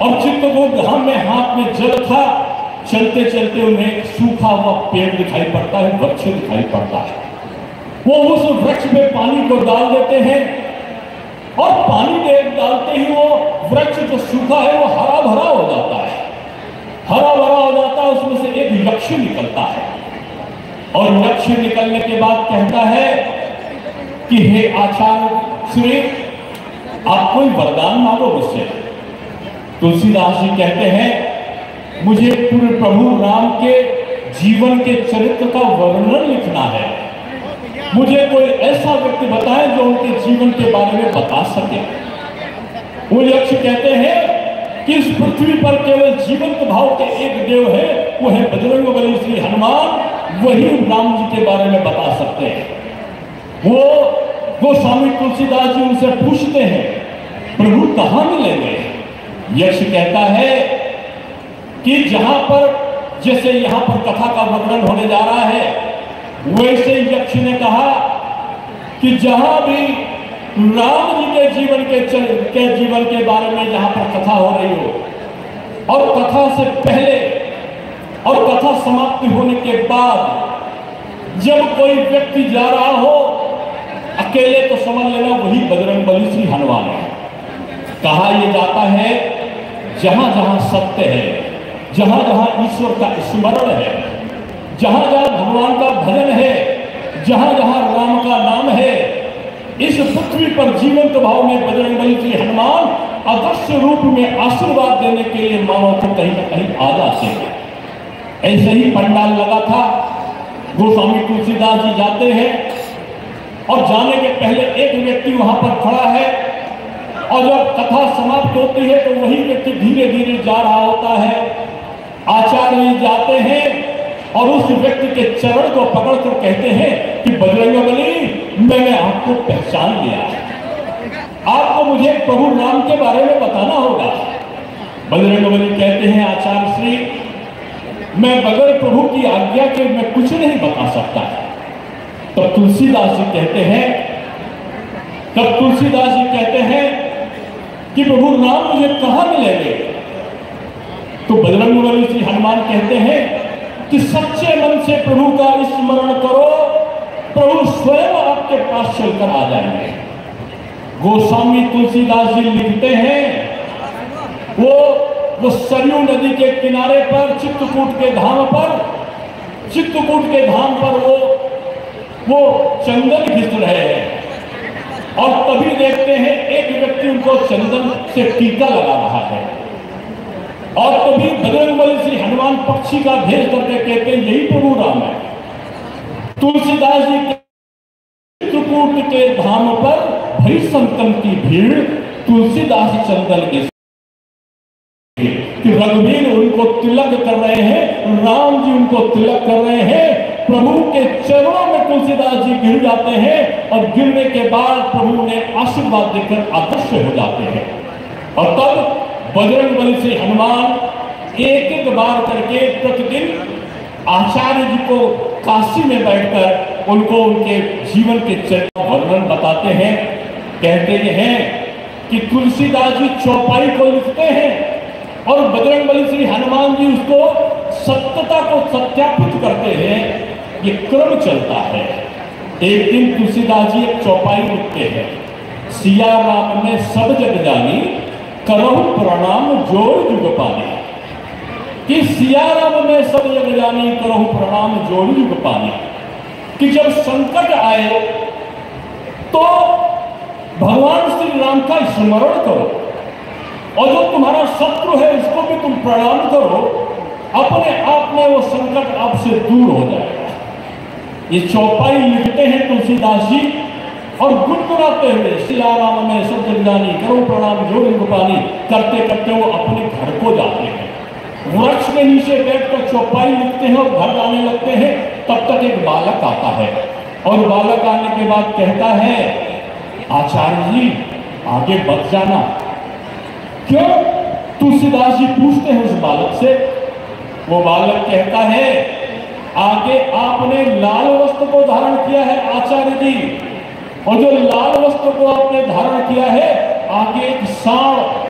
और चित्रकूट धाम में हाथ में जल था। चलते चलते उन्हें एक सूखा हुआ पेड़ दिखाई पड़ता है, वृक्ष दिखाई पड़ता है। वो उस वृक्ष में पानी को डाल देते हैं और पानी डालते ही वो वृक्ष जो सूखा है वो हरा भरा हो जाता है, हरा भरा हो जाता है। उसमें से एक यक्ष निकलता है और यक्ष निकलने के बाद कहता है कि हे आचार्य श्री, आप कोई वरदान मांगो मुझसे। तुलसीदास जी कहते हैं, मुझे पूरे प्रभु राम के जीवन के चरित्र का वर्णन लिखना है। मुझे कोई ऐसा व्यक्ति बताए जो उनके जीवन के बारे में बता सके। वो यक्ष कहते हैं कि इस पृथ्वी पर केवल जीवंत भाव के एक देव है, वो है बजरंगबली श्री हनुमान। वही राम जी के बारे में बता सकते हैं। वो स्वामी तुलसीदास जी उनसे पूछते हैं, प्रभु कहां मिलेंगे? यक्ष कहता है कि जहां पर, जैसे यहां पर कथा का वर्णन होने जा रहा है, वैसे यक्ष ने कहा कि जहां भी राम जी के जीवन के बारे में जहां पर कथा हो रही हो और कथा से पहले और कथा समाप्ति होने के बाद जब कोई व्यक्ति जा रहा हो अकेले, तो समझ लेना वही बजरंगबली श्री हनुमान है। कहा यह जाता है जहां जहां सत्य है, जहां जहां ईश्वर का स्मरण है, जहां जहां भगवान का भजन है, जहां जहां राम का नाम है, इस पृथ्वी पर जीवंत भाव में बजरंगबली श्री हनुमान अदृश्य रूप में आशीर्वाद देने के लिए मानव को कहीं ना कहीं आ जाते हैं। ऐसे ही पंडाल लगा था। गोस्वामी तुलसीदास जी जाते हैं और जाने के पहले एक व्यक्ति वहां पर खड़ा है और जब कथा समाप्त होती है तो वही व्यक्ति धीरे धीरे जा रहा होता है। आचार्य जी जाते हैं और उस व्यक्ति के चरण को पकड़कर कहते हैं कि बजरंगबली, मैंने आपको पहचान लिया, आपको मुझे प्रभु राम के बारे में बताना होगा। बजरंगबली कहते हैं, आचार्य श्री, मैं बगैर प्रभु की आज्ञा के मैं कुछ नहीं बता सकता। तो तुलसीदास जी कहते हैं कि प्रभु राम मुझे कहां मिलेंगे? तो बजरंगबली श्री हनुमान कहते हैं कि सच्चे मन से प्रभु का स्मरण करो, प्रभु स्वयं आपके पास चलकर आ जाएंगे। गोस्वामी तुलसीदास जी लिखते हैं, वो सरयू नदी के किनारे पर चित्रकूट के धाम पर वो चंदन घिस रहे हैं और तभी देखते हैं एक व्यक्ति उनको चंदन से टीका लगा रहा है और तभी बजरंगबली श्री हनुमान पक्षी का भेष करके कहते हैं, यही प्रभु राम है। तुलसीदास जी चित्रकूट के धाम पर भई संतन की भीड़, तुलसीदास चंदन के कि रघुवीर उनको तिलक कर रहे हैं, राम जी उनको तिलक कर रहे हैं। प्रभु के चरणों में तुलसीदास जी गिर जाते हैं और गिरने के बाद प्रभु ने आशीर्वाद देकर अदृश्य हो जाते हैं। और तब बजरंगबली श्री हनुमान एक एक बार करके प्रतिदिन आचार्य जी को काशी में बैठकर उनको उनके जीवन के चरित्र वर्णन बताते हैं। कहते हैं कि तुलसीदास जी चौपाई को लिखते हैं और बजरंगबली श्री हनुमान जी उसको सत्यता को सत्यापित करते हैं। ये क्रम चलता है। एक दिन तुलसीदास जी एक चौपाई लिखते हैं, सिया राम ने सब जग जानी, करहु प्रणाम जोड़ जुग पानी। कि सिया राम ने सब जग जानी, करहु प्रणाम जोड़ जुग पानी। कि जब संकट आए तो भगवान श्री राम का स्मरण करो और जो तुम्हारा शत्रु है उसको भी तुम प्रणाम करो, अपने आप में वो संकट आपसे दूर हो जाएगा। ये चौपाई लिखते हैं तुलसीदास जी और गुनगुनाते हुए सिया राम में सब जग जानी, करो प्रणाम जोड़ जुग पानी करते करते वो अपने घर को जाते हैं। वृक्ष के नीचे बैठकर चौपाई लिखते हैं और घर जाने लगते हैं। तब तक एक बालक आता है और बालक आने के बाद कहता है, आचार्य जी आगे मत जाना। क्यों? तुलसीदास जी पूछते हैं उस बालक से। वो बालक कहता है, आगे आपने लाल वस्त्र को धारण किया है आचार्य जी, और जो लाल वस्त्र को आपने धारण किया है आगे एक सांड